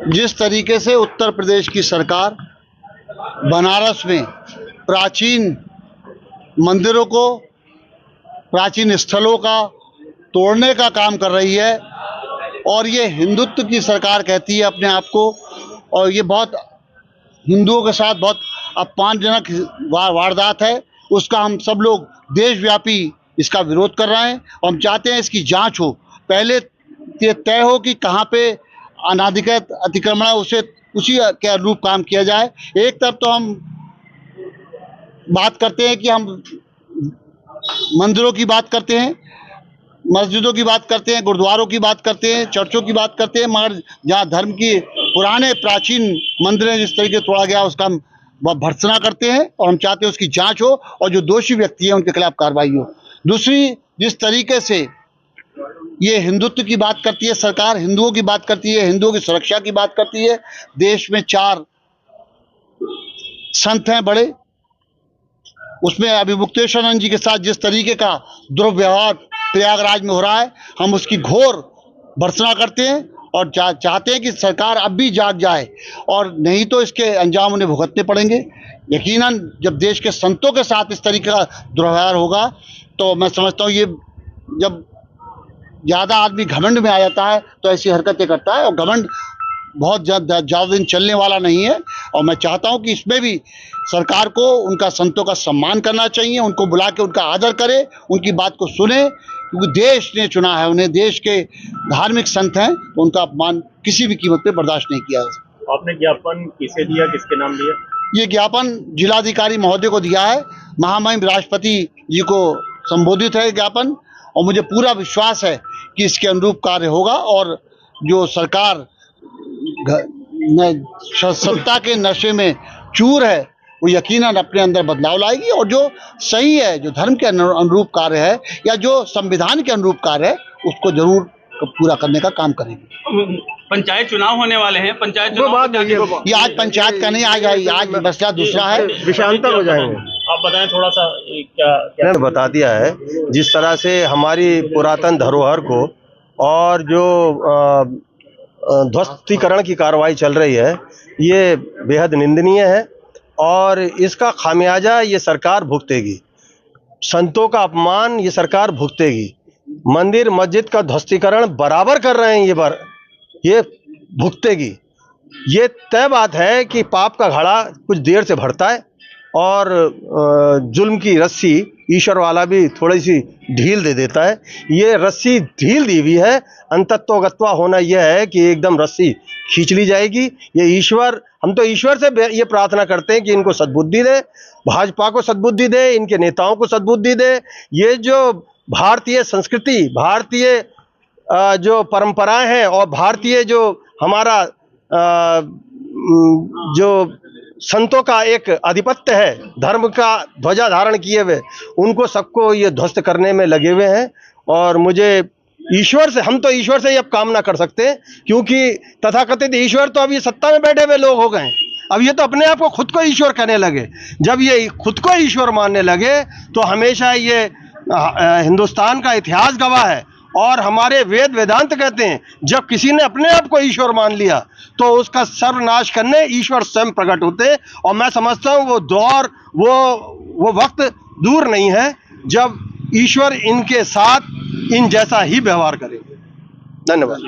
जिस तरीके से उत्तर प्रदेश की सरकार बनारस में प्राचीन मंदिरों को, प्राचीन स्थलों का तोड़ने का काम कर रही है और ये हिंदुत्व की सरकार कहती है अपने आप को, और ये बहुत हिंदुओं के साथ बहुत अपमानजनक वारदात है। उसका हम सब लोग देशव्यापी इसका विरोध कर रहे हैं और हम चाहते हैं इसकी जांच हो। पहले ये तय हो कि कहाँ पे अनाधिकृत अतिक्रमण है, उसे उसी के अनुरूप काम किया जाए। एक तरफ तो हम बात करते हैं कि हम मंदिरों की बात करते हैं, मस्जिदों की बात करते हैं, गुरुद्वारों की बात करते हैं, चर्चों की बात करते हैं, मगर जहाँ धर्म की पुराने प्राचीन मंदिरें जिस तरीके से तोड़ा गया उसका हम भर्त्सना करते हैं और हम चाहते हैं उसकी जांच हो और जो दोषी व्यक्ति हैं उनके खिलाफ कार्रवाई हो। दूसरी, जिस तरीके से ये हिंदुत्व की बात करती है सरकार, हिंदुओं की बात करती है, हिंदुओं की सुरक्षा की बात करती है। देश में 4 संत हैं बड़े, उसमें अभी मुक्तेश्वरानंद जी के साथ जिस तरीके का दुर्व्यवहार प्रयागराज में हो रहा है, हम उसकी घोर भर्त्सना करते हैं और चाहते हैं कि सरकार अब भी जाग जाए और नहीं तो इसके अंजाम उन्हें भुगतने पड़ेंगे। यकीनन जब देश के संतों के साथ इस तरीके का दुर्व्यवहार होगा तो मैं समझता हूँ ये जब ज़्यादा आदमी घमंड में आ जाता है तो ऐसी हरकतें करता है और घमंड बहुत ज़्यादा दिन चलने वाला नहीं है। और मैं चाहता हूं कि इसमें भी सरकार को उनका संतों का सम्मान करना चाहिए, उनको बुला के उनका आदर करे, उनकी बात को सुने, क्योंकि देश ने चुना है उन्हें, देश के धार्मिक संत हैं, तो उनका अपमान किसी भी कीमत पे बर्दाश्त नहीं किया जा सकता। आपने ज्ञापन किसे दिया, किसके नाम दिया? ये ज्ञापन जिलाधिकारी महोदय को दिया है, महामहिम राष्ट्रपति जी को संबोधित है ज्ञापन, और मुझे पूरा विश्वास है कि इसके अनुरूप कार्य होगा और जो सरकार सत्ता के नशे में चूर है वो यकीनन अपने अंदर बदलाव लाएगी और जो सही है, जो धर्म के अनुरूप कार्य है या जो संविधान के अनुरूप कार्य है उसको जरूर पूरा करने का काम करेंगे। पंचायत चुनाव होने वाले हैं, पंचायत चुनाव ये आज पंचायत का नहीं, आज मसला दूसरा है, विषयांतर हो जाएंगे। आप बताएं थोड़ा सा क्या बता दिया है। जिस तरह से हमारी पुरातन धरोहर को और जो ध्वस्तीकरण की कार्रवाई चल रही है ये बेहद निंदनीय है और इसका खामियाजा ये सरकार भुगतेगी। संतों का अपमान ये सरकार भुगतेगी। मंदिर मस्जिद का ध्वस्तीकरण बराबर कर रहे हैं ये भुगतेगी। ये तय बात है कि पाप का घड़ा कुछ देर से भरता है और जुल्म की रस्सी ईश्वर वाला भी थोड़ी सी ढील दे देता है। ये रस्सी ढील दी हुई है, अंतत्वगत्वा होना यह है कि एकदम रस्सी खींच ली जाएगी। ये ईश्वर, हम तो ईश्वर से ये प्रार्थना करते हैं कि इनको सद्बुद्धि दे, भाजपा को सद्बुद्धि दे, इनके नेताओं को सद्बुद्धि दे। ये जो भारतीय संस्कृति, भारतीय जो परंपराएं हैं और भारतीय जो हमारा जो संतों का एक आधिपत्य है, धर्म का ध्वजा धारण किए हुए, उनको सबको ये ध्वस्त करने में लगे हुए हैं। और मुझे ईश्वर से, हम तो ईश्वर से ही अब काम ना कर सकते क्योंकि तथाकथित ईश्वर तो अब ये सत्ता में बैठे हुए लोग हो गए। अब ये तो अपने आप को खुद को ईश्वर कहने लगे। जब ये खुद को ईश्वर मानने लगे तो हमेशा ये हिंदुस्तान का इतिहास गवाह है और हमारे वेद वेदांत कहते हैं जब किसी ने अपने आप को ईश्वर मान लिया तो उसका सर्वनाश करने ईश्वर स्वयं प्रकट होते। और मैं समझता हूँ वो दौर, वो वक्त दूर नहीं है जब ईश्वर इनके साथ इन जैसा ही व्यवहार करेंगे। धन्यवाद।